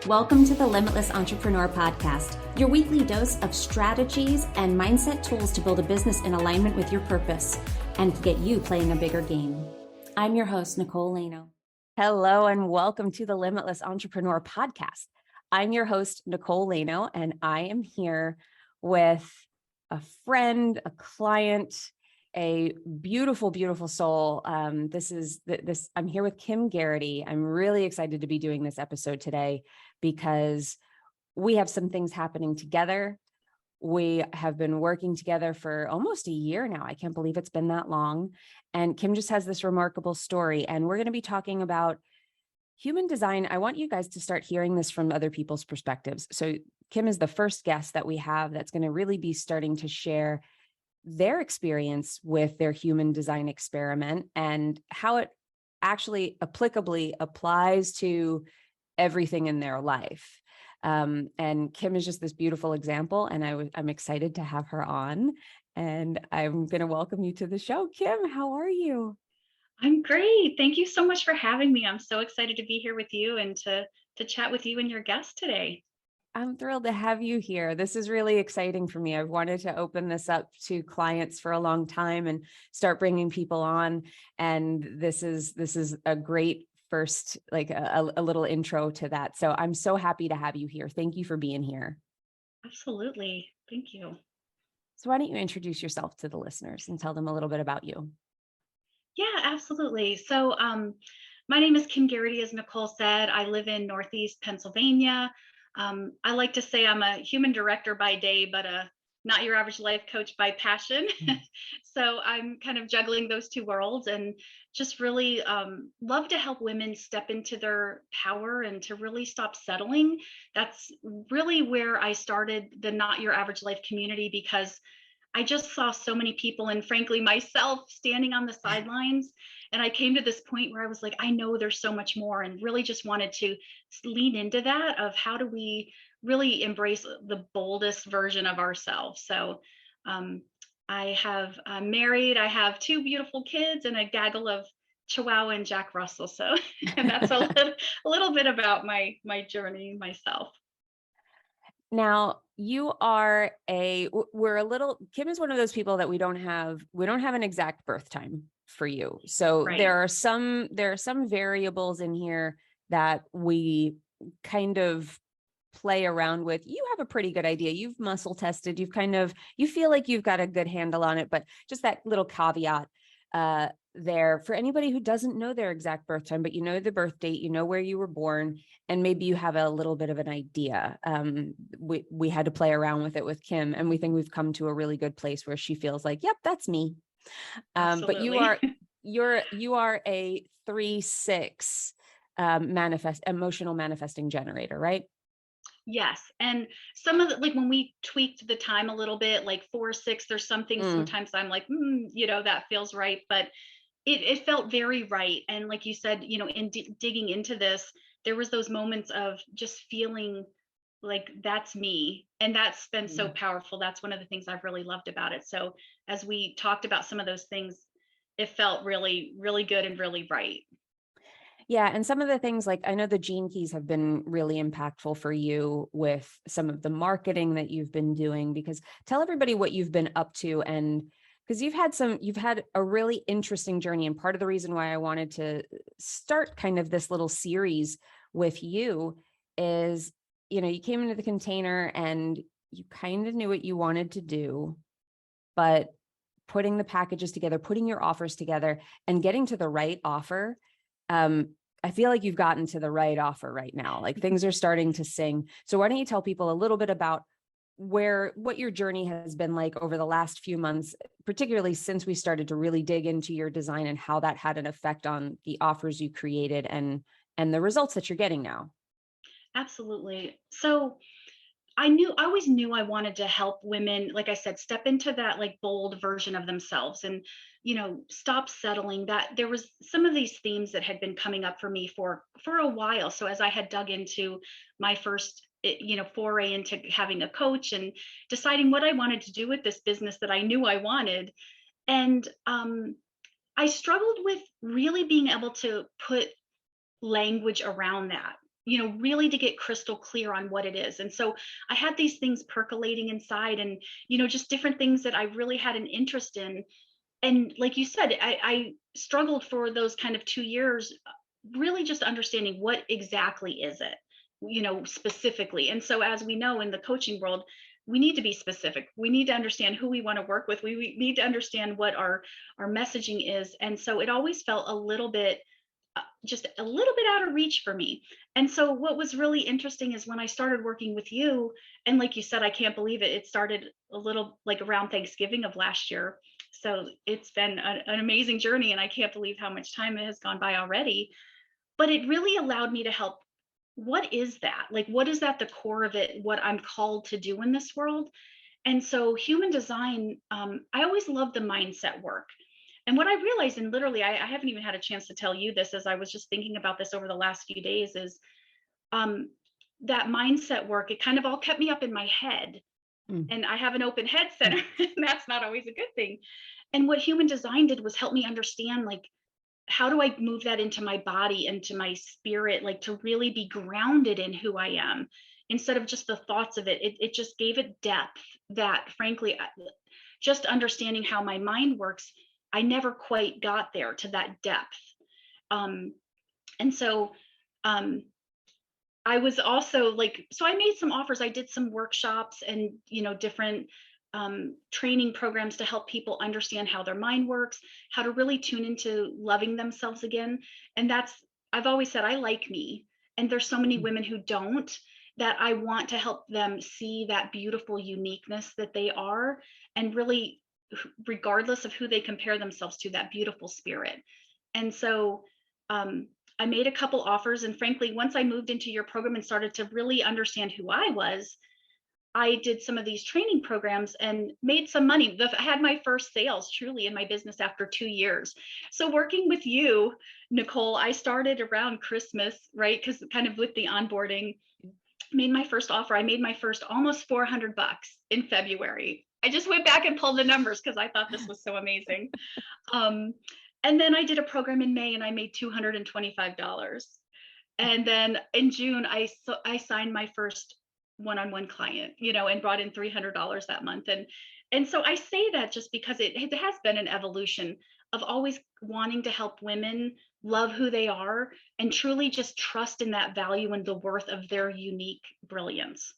Welcome to the Limitless Entrepreneur Podcast, your weekly dose of strategies and mindset tools to build a business in alignment with your purpose and to get you playing a bigger game. I'm your host, Nicole Lano. Hello, and welcome to the Limitless Entrepreneur Podcast. I'm your host, Nicole Lano, and I am here with a friend, a client, a beautiful, beautiful soul. I'm here with Kim Garrity. I'm really excited to be doing this episode today because we have some things happening together. We have been working together for almost a year now. I can't believe it's been that long. And Kim just has this remarkable story. And we're going to be talking about human design. I want you guys to start hearing this from other people's perspectives. So Kim is the first guest that we have that's going to really be starting to share their experience with their human design experiment and how it actually applicably applies to everything in their life. And Kim is just this beautiful example, and I'm excited to have her on. And I'm going to welcome you to the show. Kim, how are you? I'm great. Thank you so much for having me. I'm so excited to be here with you and to chat with you and your guest today. I'm thrilled to have you here. This is really exciting for me. I've wanted to open this up to clients for a long time and start bringing people on. And this is a great first, like a little intro to that. So I'm so happy to have you here. Thank you for being here. Absolutely. Thank you. So why don't you introduce yourself to the listeners and tell them a little bit about you? Yeah, absolutely. So my name is Kim Garrity, as Nicole said. I live in Northeast Pennsylvania. I like to say I'm a human director by day, but a not your average life coach by passion. So I'm kind of juggling those two worlds and just really love to help women step into their power and to really stop settling. That's really where I started the Not Your Average Life community, because I just saw so many people, and frankly, myself, standing on the sidelines. And I came to this point where I was like, I know there's so much more, and really just wanted to lean into that of how do we really embrace the boldest version of ourselves. So I'm married, I have two beautiful kids and a gaggle of Chihuahua and Jack Russell. So that's a little bit about my journey myself. Now you are Kim is one of those people that we don't have an exact birth time for you. So Right. there are some variables in here that we kind of play around with. You have a pretty good idea. You've muscle tested, you feel like you've got a good handle on it, but just that little caveat, there for anybody who doesn't know their exact birth time, but you know the birth date, you know where you were born, and maybe you have a little bit of an idea. We had to play around with it with Kim, and we think we've come to a really good place where she feels like, yep, that's me. But you are a 3/6 emotional manifesting generator, right? Yes. And some of the, like when we tweaked the time a little bit, like 4/6, there's something sometimes I'm like, that feels right. But it felt very right. And like you said, in digging into this, there was those moments of just feeling like that's me. And that's been so powerful. That's one of the things I've really loved about it. So as we talked about some of those things, it felt really, really good and really right. Yeah. And some of the things, like I know the gene keys have been really impactful for you with some of the marketing that you've been doing, because tell everybody what you've been up to. And because you've had a really interesting journey. And part of the reason why I wanted to start kind of this little series with you is, you came into the container and you kind of knew what you wanted to do, but putting the packages together, putting your offers together and getting to the right offer. I feel like you've gotten to the right offer right now. Like things are starting to sing. So why don't you tell people a little bit about what your journey has been like over the last few months, particularly since we started to really dig into your design and how that had an effect on the offers you created and the results that you're getting now. Absolutely. So I always knew I wanted to help women, like I said, step into that like bold version of themselves and, stop settling. That there was some of these themes that had been coming up for me for a while. So as I had dug into my first, foray into having a coach and deciding what I wanted to do with this business that I knew I wanted. And I struggled with really being able to put language around that. really to get crystal clear on what it is. And so I had these things percolating inside, and, just different things that I really had an interest in. And like you said, I struggled for those kind of 2 years, really just understanding what exactly is it, specifically. And so, as we know in the coaching world, we need to be specific. We need to understand who we want to work with. We need to understand what our messaging is. And so it always felt a little bit, just a little bit out of reach for me. And so what was really interesting is when I started working with you, and like you said, I can't believe it. It started a little like around Thanksgiving of last year. So it's been an amazing journey, and I can't believe how much time has gone by already. But it really allowed me to help. What is that? Like, what is at the core of it? What I'm called to do in this world? And so human design, I always love the mindset work. And what I realized, and literally, I haven't even had a chance to tell you this as I was just thinking about this over the last few days, is um, that mindset work, it kind of all kept me up in my head. Mm. And I have an open head center, and that's not always a good thing. And what human design did was help me understand, like, how do I move that into my body, into my spirit, like to really be grounded in who I am instead of just the thoughts of it. It just gave it depth that, frankly, just understanding how my mind works, I never quite got there to that depth. And so I was also like, so I made some offers. I did some workshops and, different training programs to help people understand how their mind works, how to really tune into loving themselves again. And I've always said, I like me. And there's so many women who don't, that I want to help them see that beautiful uniqueness that they are, and really, regardless of who they compare themselves to, that beautiful spirit. And so, I made a couple offers. And frankly, once I moved into your program and started to really understand who I was, I did some of these training programs and made some money. I had my first sales truly in my business after 2 years. So working with you, Nicole, I started around Christmas, right? Because kind of with the onboarding, made my first offer. I made my first almost $400 in February. I just went back and pulled the numbers because I thought this was so amazing. And then I did a program in May and I made $225. And then in June, I signed my first one-on-one client, and brought in $300 that month. And so I say that just because it has been an evolution of always wanting to help women love who they are and truly just trust in that value and the worth of their unique brilliance.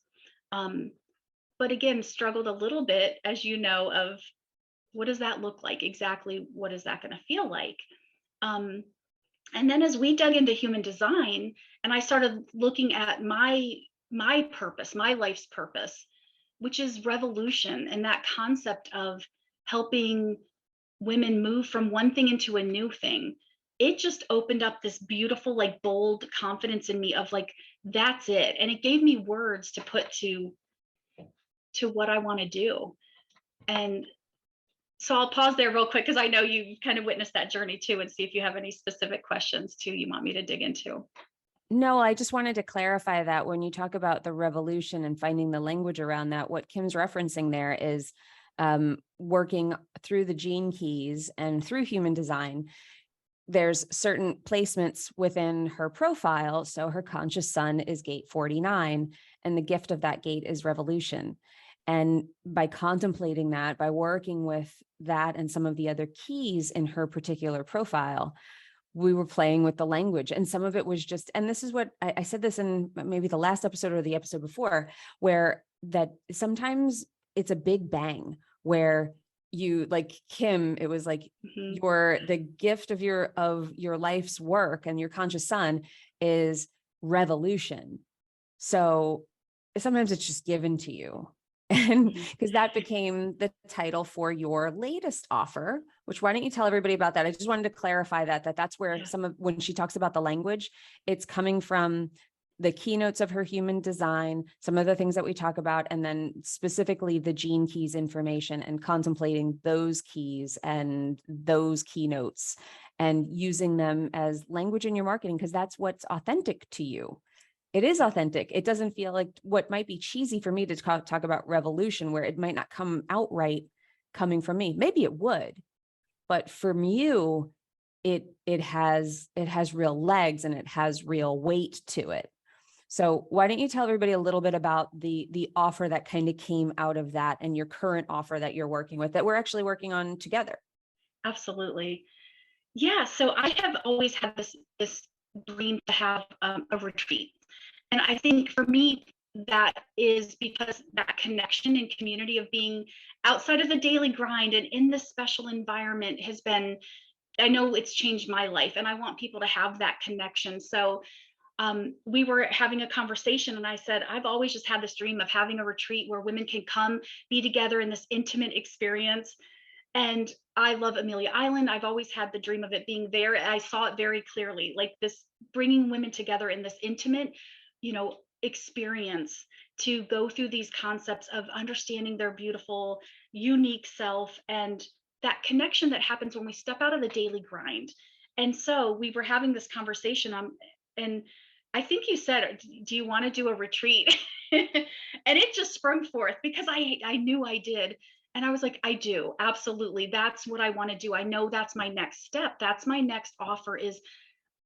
But again, struggled a little bit, as you know, of what does that look like? Exactly what is that going to feel like? And then as we dug into human design and I started looking at my purpose, my life's purpose, which is revolution, and that concept of helping women move from one thing into a new thing, it just opened up this beautiful, like, bold confidence in me of like, that's it. And it gave me words to put to what I want to do. And so I'll pause there real quick because I know you kind of witnessed that journey too, and see if you have any specific questions too you want me to dig into. No, I just wanted to clarify that when you talk about the revolution and finding the language around that, what Kim's referencing there is working through the gene keys and through human design. There's certain placements within her profile. So her conscious sun is gate 49, and the gift of that gate is revolution. And by contemplating that, by working with that and some of the other keys in her particular profile, we were playing with the language. And some of it was just, and this is what I said this in maybe the last episode or the episode before, where that sometimes it's a big bang where you, like Kim, it was like the gift of your life's work and your conscious sun is revolution. So sometimes it's just given to you. And because that became the title for your latest offer, which why don't you tell everybody about that? I just wanted to clarify that's where when she talks about the language, it's coming from the keynotes of her human design, some of the things that we talk about, and then specifically the gene keys information and contemplating those keys and those keynotes and using them as language in your marketing, because that's what's authentic to you. It is authentic. It doesn't feel like what might be cheesy for me to talk about revolution, where it might not come outright coming from me. Maybe it would, but from you, it has real legs and it has real weight to it. So why don't you tell everybody a little bit about the offer that kind of came out of that and your current offer that you're working with, that we're actually working on together? Absolutely. Yeah. So I have always had this dream to have a retreat. And I think for me, that is because that connection and community of being outside of the daily grind and in this special environment has been, I know it's changed my life, and I want people to have that connection. So we were having a conversation, and I said, I've always just had this dream of having a retreat where women can come be together in this intimate experience. And I love Amelia Island. I've always had the dream of it being there. I saw it very clearly, like this bringing women together in this intimate, experience to go through these concepts of understanding their beautiful, unique self and that connection that happens when we step out of the daily grind. And so we were having this conversation, and I think you said, "Do you want to do a retreat?" And it just sprung forth because I knew I did. And I was like, I do, absolutely. That's what I want to do. I know that's my next step. That's my next offer is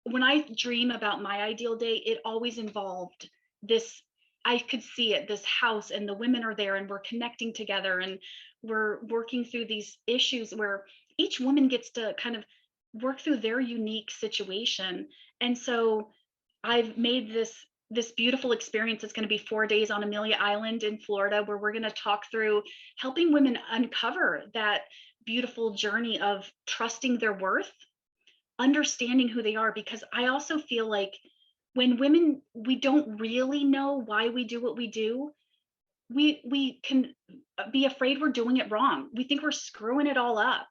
when I dream about my ideal day, it always involved this. I could see it, this house, and the women are there, and we're connecting together, and we're working through these issues where each woman gets to kind of work through their unique situation. And so I've made this beautiful experience. It's going to be 4 days on Amelia Island in Florida, where we're going to talk through helping women uncover that beautiful journey of trusting their worth, understanding who they are. Because I also feel like when women, we don't really know why we do what we do, we can be afraid we're doing it wrong. We think we're screwing it all up,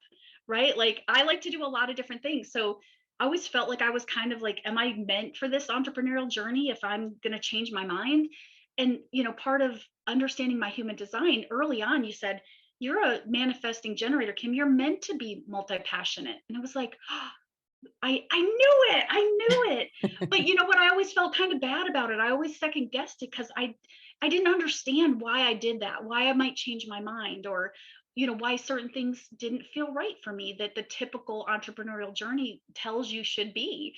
right? Like I like to do a lot of different things. So I always felt like I was kind of like, am I meant for this entrepreneurial journey if I'm going to change my mind? And, part of understanding my human design early on, you said, you're a manifesting generator, Kim. You're meant to be multi-passionate. And I was like, I knew it. I knew it. But you know what? I always felt kind of bad about it. I always second guessed it because I didn't understand why I did that, why I might change my mind, or why certain things didn't feel right for me that the typical entrepreneurial journey tells you should be.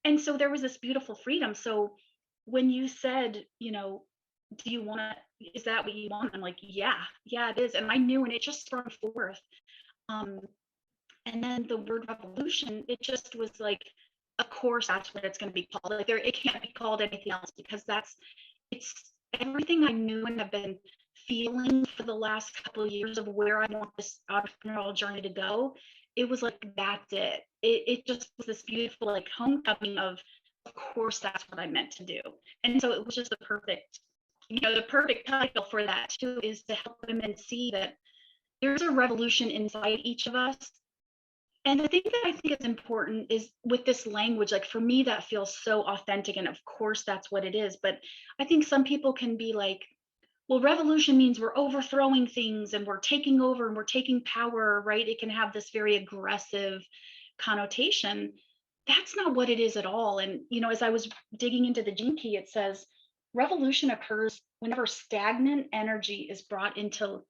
And so there was this beautiful freedom. So when you said, do you want to, is that what you want? I'm like, yeah, it is. And I knew, and it just sprung forth. Um, and then the word revolution, it just was like, of course, that's what it's going to be called. Like it can't be called anything else because it's everything I knew and have been feeling for the last couple of years of where I want this entrepreneurial journey to go. It was like, that's it. It just was this beautiful like homecoming of course, that's what I meant to do. And so it was just the perfect title for that too, is to help women see that there's a revolution inside each of us. And the thing that I think is important is with this language, like for me, that feels so authentic. And of course, that's what it is. But I think some people can be like, well, revolution means we're overthrowing things and we're taking over and we're taking power, right? It can have this very aggressive connotation. That's not what it is at all. And, as I was digging into the Gene Key, it says revolution occurs whenever stagnant energy is brought into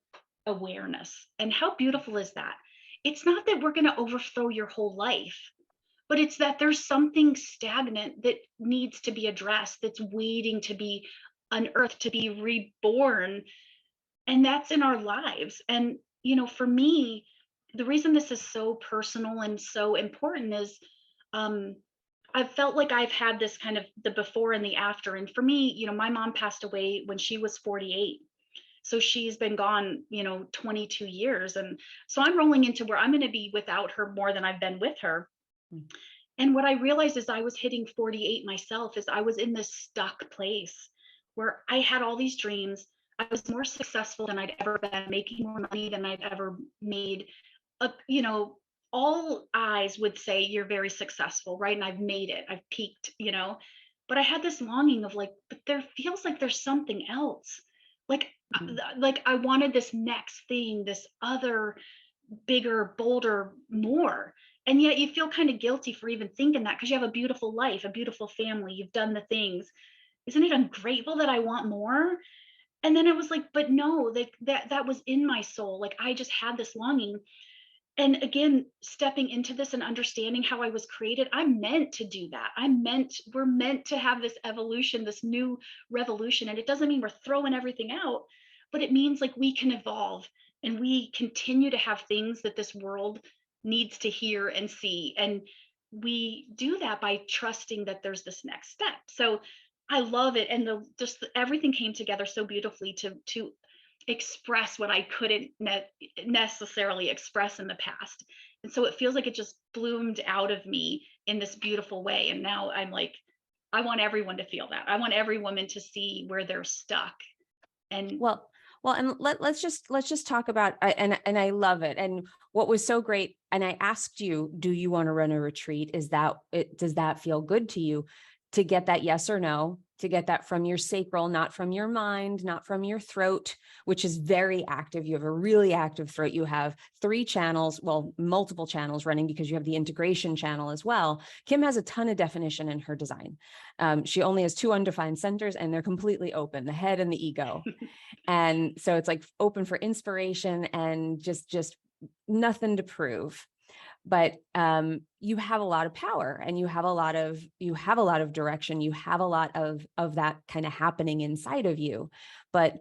awareness. And how beautiful is that? It's not that we're going to overthrow your whole life, but it's that there's something stagnant that needs to be addressed, that's waiting to be unearthed, to be reborn. And that's in our lives. And, for me, the reason this is so personal and so important is um, I've felt like I've had this kind of the before and the after. And for me, my mom passed away when she was 48. So she's been gone, 22 years. And so I'm rolling into where I'm going to be without her more than I've been with her. Mm. And what I realized as I was hitting 48 myself is I was in this stuck place where I had all these dreams. I was more successful than I'd ever been, making more money than I'd ever made. All eyes would say you're very successful, right? And I've made it. I've peaked. But I had this longing of like, but there feels like there's something else. Like, like I wanted this next thing, this other bigger, bolder, more. And yet you feel kind of guilty for even thinking that because you have a beautiful life, a beautiful family, you've done the things. Isn't it ungrateful that I want more? And then it was like, but no, like that was in my soul. Like I just had this longing. And again, stepping into this and understanding how I was created, I'm meant to do that. We're meant to have this evolution, this new revolution. And it doesn't mean we're throwing everything out, but it means like we can evolve and we continue to have things that this world needs to hear and see. And we do that by trusting that there's this next step. So I love it. And everything came together so beautifully to express what I couldn't necessarily express in the past. And so it feels like it just bloomed out of me in this beautiful way. And now I'm like, I want everyone to feel that. I want every woman to see where they're stuck. And Well, and let's just talk about, and I love it. And what was so great, and I asked you, do you want to run a retreat? Does that feel good to you? To get that yes or no, to get that from your sacral, not from your mind, not from your throat, which is very active. You have a really active throat. You have 3 channels, well, multiple channels running because you have the integration channel as well. Kim has a ton of definition in her design. She only has 2 undefined centers and they're completely open, the head and the ego. And so it's like open for inspiration and just nothing to prove. But you have a lot of power and you have a lot of direction. You have a lot of that kind of happening inside of you. But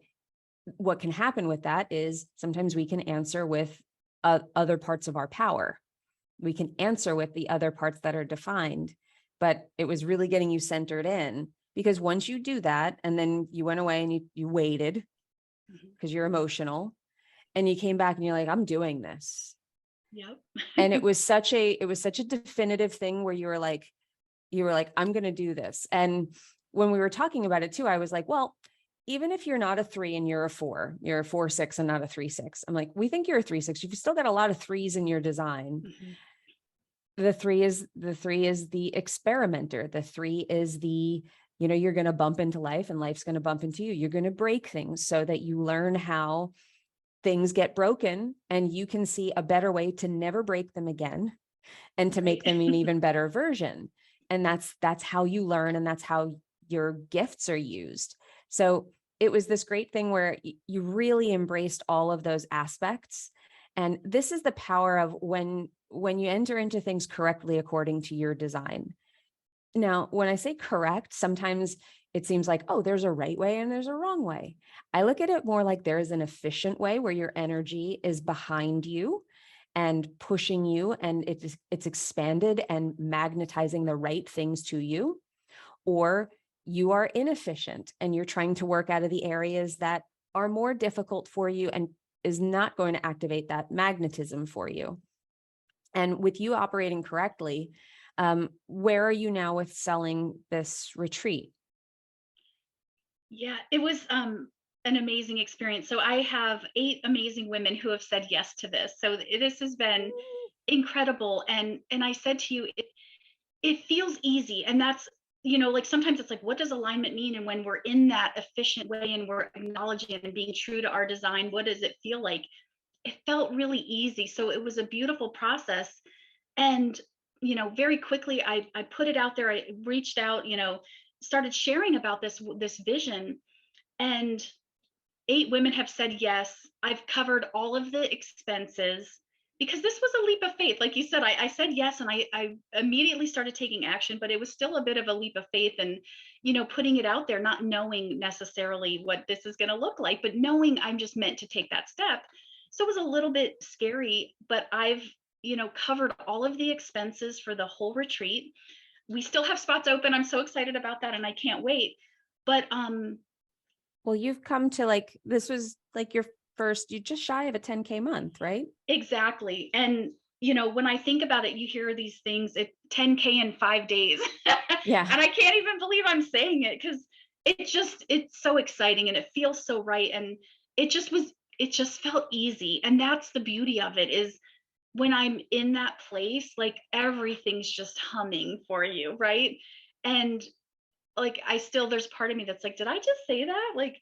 what can happen with that is sometimes we can answer with other parts of our power. We can answer with the other parts that are defined. But it was really getting you centered in, because once you do that, and then you went away and you waited because you're emotional, and you came back and you're like, I'm doing this. yep. And it was such a definitive thing where you were like, I'm going to do this. And when we were talking about it too, I was like, well, even if you're not a 3 and you're a 4, you're a 4-6 and not a 3-6. I'm like, we think you're a 3-6. You've still got a lot of 3s in your design. The 3 is the experimenter. The 3 is you're going to bump into life and life's going to bump into you. You're going to break things so that you learn how things get broken and you can see a better way to never break them again and to make them an even better version. And that's how you learn, and that's how your gifts are used. So it was this great thing where you really embraced all of those aspects. And this is the power of when you enter into things correctly according to your design. Now, when I say correct, sometimes it seems like, oh, there's a right way and there's a wrong way. I look at it more like there is an efficient way where your energy is behind you and pushing you, and it's expanded and magnetizing the right things to you. Or you are inefficient and you're trying to work out of the areas that are more difficult for you and is not going to activate that magnetism for you. And with you operating correctly, where are you now with selling this retreat? Yeah, it was an amazing experience. So I have 8 amazing women who have said yes to this. So this has been incredible. And I said to you, it feels easy. And that's, like sometimes it's like, what does alignment mean? And when we're in that efficient way and we're acknowledging and being true to our design, what does it feel like? It felt really easy. So it was a beautiful process. And very quickly I put it out there. I reached out, started sharing about this vision, and 8 women have said yes. I've covered all of the expenses because this was a leap of faith. Like you said, I said yes, and I immediately started taking action, but it was still a bit of a leap of faith, and putting it out there, not knowing necessarily what this is going to look like, but knowing I'm just meant to take that step. So it was a little bit scary, but I've covered all of the expenses for the whole retreat. We still have spots open. I'm so excited about that, and I can't wait. But Well, you've come to this was your first, you just shy of a 10K month, right? exactly. And when I think about it, you hear these things, 10K in 5 days. Yeah. And I can't even believe I'm saying it, because it's so exciting and it feels so right. And it just felt easy. And that's the beauty of it, is when I'm in that place, like everything's just humming for you, right? And like there's part of me that's like, did I just say that? Like,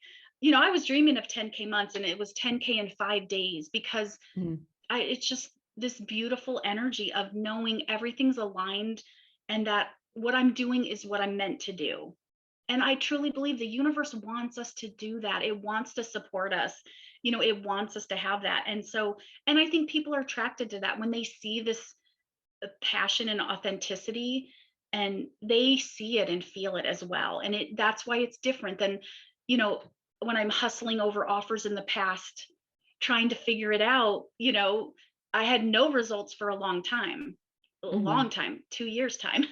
I was dreaming of 10K months, and it was 10K in 5 days, because it's just this beautiful energy of knowing everything's aligned and that what I'm doing is what I'm meant to do. And I truly believe the universe wants us to do that. It wants to support us. It wants us to have that. And I think people are attracted to that when they see this passion and authenticity, and they see it and feel it as well. And that's why it's different than, you know, when I'm hustling over offers in the past, trying to figure it out, I had no results for a Mm-hmm. long time, 2 years time.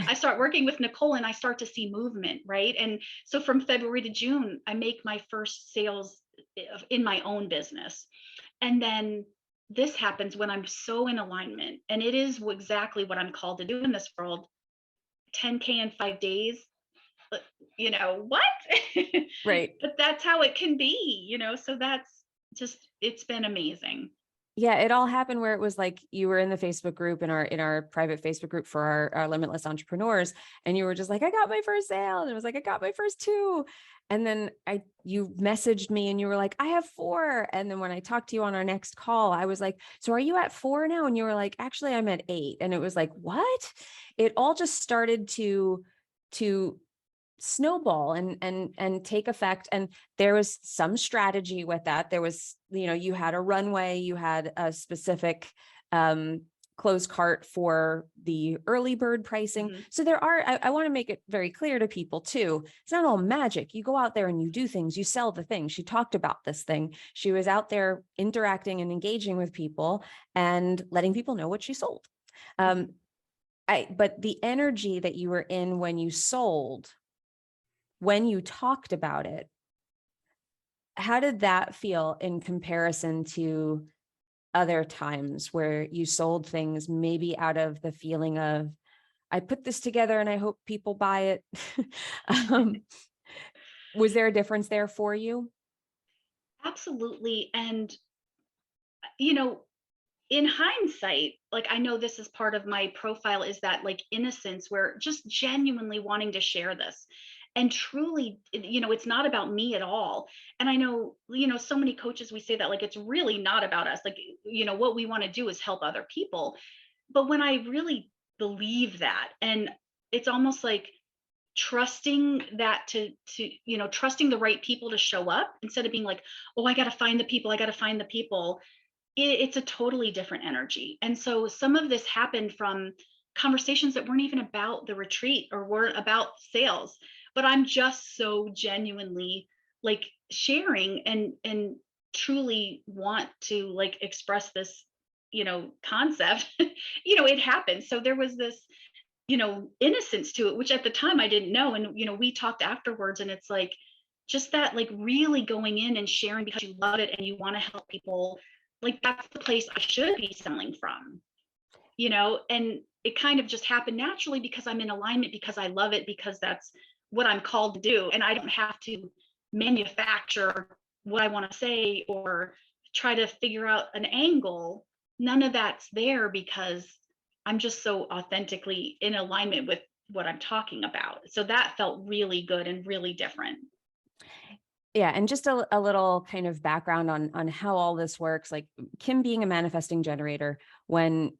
I start working with Nicole and I start to see movement, right? And so from February to June, I make my first sales in my own business. And then this happens when I'm so in alignment, and it is exactly what I'm called to do in this world. 10K in 5 days. But, what? Right. But that's how it can be, so that's it's been amazing. Yeah, it all happened where it was like you were in the Facebook group, in our private Facebook group for our Limitless entrepreneurs, and you were just like, I got my first sale, and it was like, I got my first two, and then you messaged me and you were like, I have four, and then when I talked to you on our next call, I was like, so are you at four now? And you were like, actually, I'm at 8, and it was like, what? It all just started to snowball and take effect. And there was some strategy with that. There was, you had a runway, you had a specific closed cart for the early bird pricing. Hmm. So I want to make it very clear to people too. It's not all magic. You go out there and you do things, you sell the thing. She talked about this thing. She was out there interacting and engaging with people and letting people know what she sold. Hmm. But the energy that you were in when you sold, when you talked about it, how did that feel in comparison to other times where you sold things maybe out of the feeling of, I put this together and I hope people buy it? um, was there a difference there for you? Absolutely. And, you know, in hindsight, like, I know this is part of my profile, is that like innocence, where just genuinely wanting to share this. And truly, it's not about me at all. And I know, so many coaches, we say that like it's really not about us. Like, what we want to do is help other people. But when I really believe that, and it's almost like trusting that trusting the right people to show up, instead of being like, oh, I got to find the people, I got to find the people. It's a totally different energy. And so some of this happened from conversations that weren't even about the retreat or weren't about sales, but I'm just so genuinely like sharing and truly want to like express this, concept. It happened. So there was this, innocence to it, which at the time I didn't know. And, we talked afterwards, and it's like, just that, like really going in and sharing because you love it and you want to help people. Like, that's the place I should be selling from, and it kind of just happened naturally because I'm in alignment, because I love it, because that's what I'm called to do. And I don't have to manufacture what I want to say or try to figure out an angle. None of that's there, because I'm just so authentically in alignment with what I'm talking about. So that felt really good and really different. Yeah. And just a little kind of background on how all this works. Like Kim being a manifesting generator, when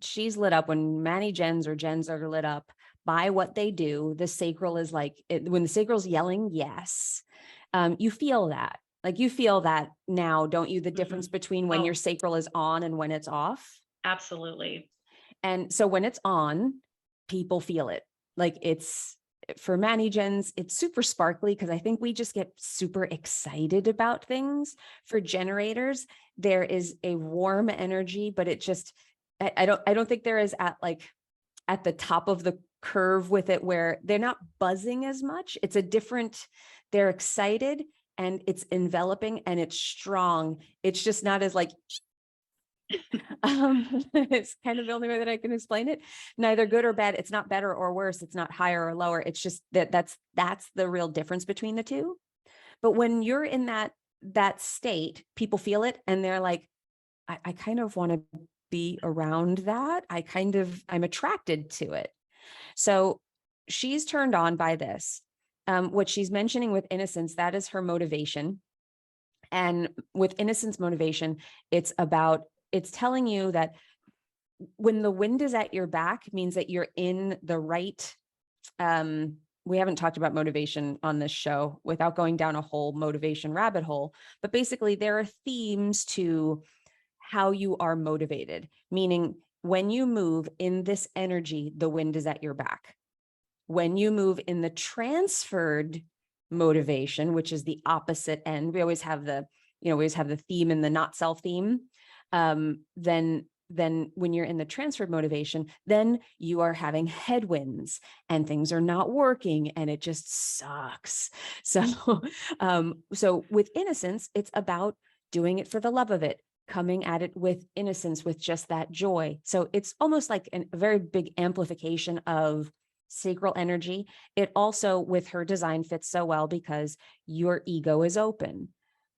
she's lit up, when Manny gens or gens are lit up by what they do, the sacral is like, when the sacral's yelling, yes, you feel that. Like you feel that now, don't you? The difference Hmm. between when your Oh, sacral is on and when it's off. absolutely. And so when it's on, people feel it. Like it's, for Manny gens, it's super sparkly because I think we just get super excited about things. For generators, there is a warm energy, but it just, I don't think there is at the top of the curve with it, where they're not buzzing as much. It's a different, they're excited and it's enveloping and it's strong. It's just not as like, it's kind of the only way that I can explain it. Neither good or bad. It's not better or worse. It's not higher or lower. It's just that's the real difference between the two. But when you're in that state, people feel it and they're like, I kind of want to be around that. I'm attracted to it. So she's turned on by this. What she's mentioning with innocence, that is her motivation. And with innocence motivation, it's telling you that when the wind is at your back, means that you're in the right we haven't talked about motivation on this show without going down a whole motivation rabbit hole, but basically there are themes to how you are motivated, meaning when you move in this energy, the wind is at your back. When you move in the transferred motivation, which is the opposite end, we always have the theme and the not self theme. Then when you're in the transferred motivation, then you are having headwinds and things are not working and it just sucks. So, so with innocence, it's about doing it for the love of it, coming at it with innocence, with just that joy. So it's almost like a very big amplification of sacral energy. It also, with her design, fits so well because your ego is open.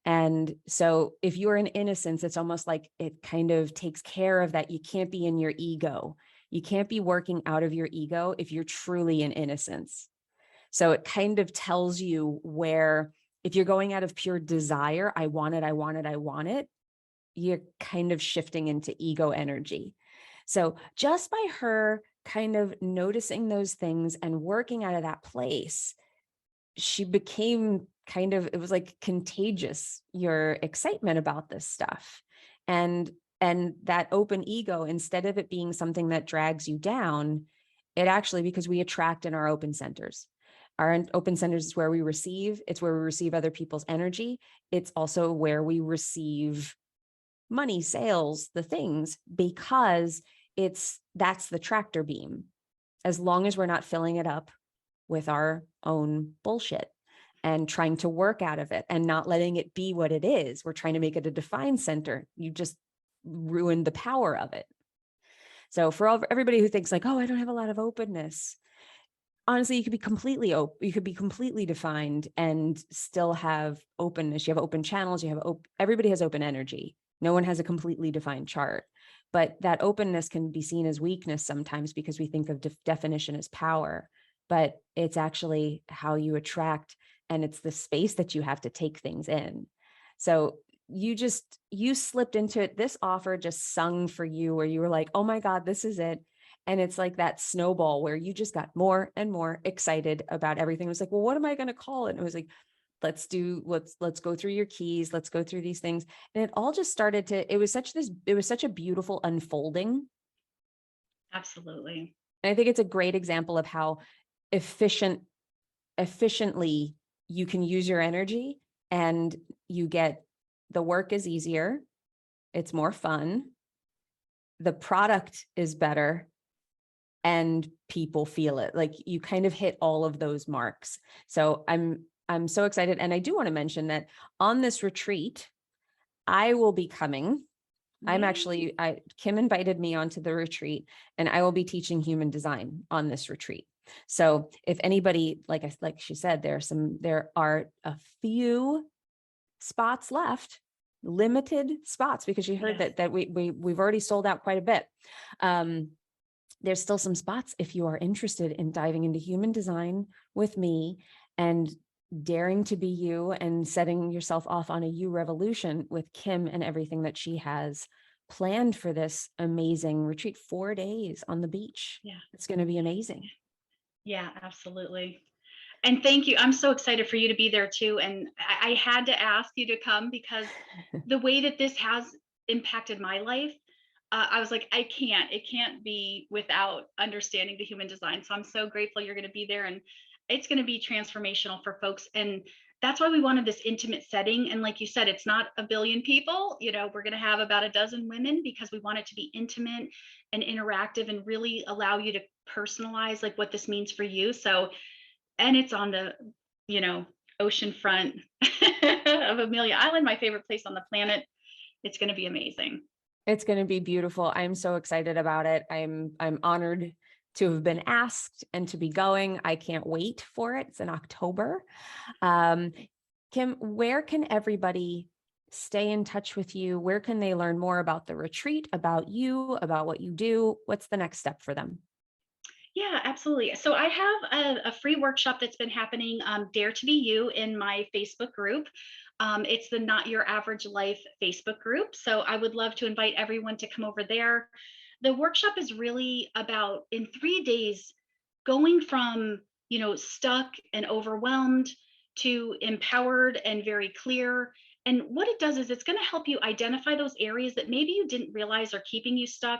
And so if you're in innocence, it's almost like it kind of takes care of that. You can't be in your ego. You can't be working out of your ego if you're truly in innocence. So it kind of tells you where, if you're going out of pure desire, I want it, I want it, I want it, you're kind of shifting into ego energy. So just by her kind of noticing those things and working out of that place, she became kind of, it was like contagious, your excitement about this stuff. And that open ego, instead of it being something that drags you down, it actually, because we attract in our open centers. Our open centers is where we receive, it's where we receive other people's energy. It's also where we receive money, sales, the things, because that's the tractor beam. As long as we're not filling it up with our own bullshit and trying to work out of it and not letting it be what it is. We're trying to make it a defined center. You just ruined the power of it. So for everybody who thinks like, oh, I don't have a lot of openness, honestly, you could be completely open. You could be completely defined and still have openness. You have open channels. Everybody has open energy. No one has a completely defined chart, but that openness can be seen as weakness sometimes because we think of definition as power, but it's actually how you attract, and it's the space that you have to take things in. So you slipped into it. This offer just sung for you, where you were like, oh my God, this is it. And it's like that snowball where you just got more and more excited about everything. It was like, well, what am I going to call it? And it was like, let's go through your keys. Let's go through these things. And it all just started to, it was such a beautiful unfolding. Absolutely. And I think it's a great example of how efficiently you can use your energy, and the work is easier. It's more fun. The product is better, and people feel it. Like you kind of hit all of those marks. So I'm so excited. And I do want to mention that on this retreat, I will be coming. Kim invited me onto the retreat, and I will be teaching human design on this retreat. So if anybody, like she said, there are a few spots left, limited spots, because you heard that we've already sold out quite a bit. There's still some spots if you are interested in diving into human design with me and daring to be you and setting yourself off on a you revolution with Kim and everything that she has planned for this amazing retreat. 4 days on the beach. Yeah. It's going to be amazing. Yeah, absolutely. And thank you. I'm so excited for you to be there too. And I had to ask you to come because the way that this has impacted my life, I was like, it can't be without understanding the human design. So I'm so grateful you're going to be there, and it's going to be transformational for folks. And that's why we wanted this intimate setting. And like you said, it's not a billion people, we're going to have about a dozen women because we want it to be intimate and interactive and really allow you to personalize like what this means for you. So, and it's on the, ocean front of Amelia Island, my favorite place on the planet. It's going to be amazing. It's going to be beautiful. I'm so excited about it. I'm honored to have been asked and to be going. I can't wait for it. It's in October. Kim, where can everybody stay in touch with you? Where can they learn more about the retreat, about you, about what you do? What's the next step for them? Yeah, absolutely. So I have a free workshop that's been happening, Dare to Be You, in my Facebook group. It's the Not Your Average Life Facebook group. So I would love to invite everyone to come over there. The workshop is really about, in 3 days, going from stuck and overwhelmed to empowered and very clear. And what it does is it's going to help you identify those areas that maybe you didn't realize are keeping you stuck.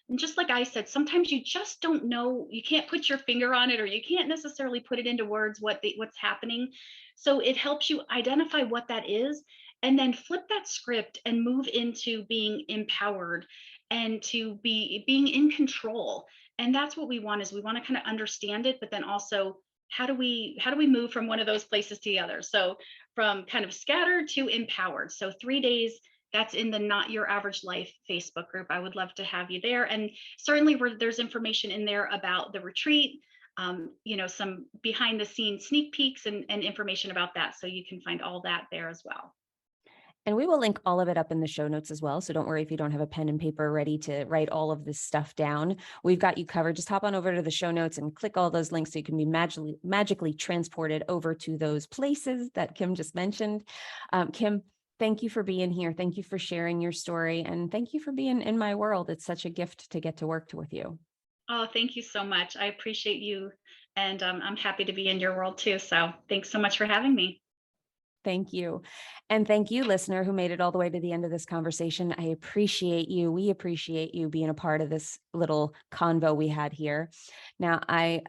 And just like I said, sometimes you just don't know, you can't put your finger on it, or you can't necessarily put it into words what's happening. So it helps you identify what that is, and then flip that script and move into being empowered and to being in control. And that's what we want, is we want to kind of understand it, but then also how do we move from one of those places to the other? So from kind of scattered to empowered. So 3 days, that's in the Not Your Average Life Facebook group. I would love to have you there. And certainly there's information in there about the retreat, some behind the scenes sneak peeks and information about that. So you can find all that there as well. And we will link all of it up in the show notes as well. So don't worry if you don't have a pen and paper ready to write all of this stuff down. We've got you covered. Just hop on over to the show notes and click all those links so you can be magically transported over to those places that Kim just mentioned. Kim, thank you for being here. Thank you for sharing your story. And thank you for being in my world. It's such a gift to get to work with you. Oh, thank you so much. I appreciate you. And I'm happy to be in your world too. So thanks so much for having me. Thank you. And thank you, listener, who made it all the way to the end of this conversation. I appreciate you. We appreciate you being a part of this little convo we had here. Now, I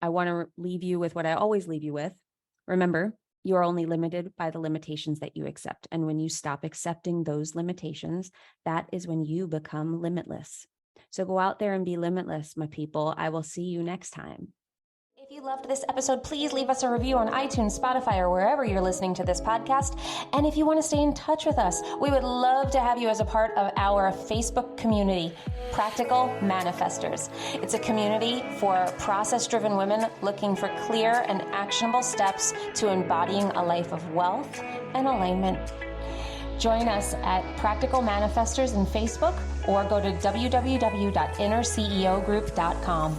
want to leave you with what I always leave you with. Remember, you are only limited by the limitations that you accept. And when you stop accepting those limitations, that is when you become limitless. So go out there and be limitless, my people. I will see you next time. If you loved this episode, please leave us a review on iTunes, Spotify, or wherever you're listening to this podcast. And if you want to stay in touch with us, we would love to have you as a part of our Facebook community, Practical Manifestors. It's a community for process-driven women looking for clear and actionable steps to embodying a life of wealth and alignment. Join us at Practical Manifestors in Facebook, or go to www.innerceogroup.com.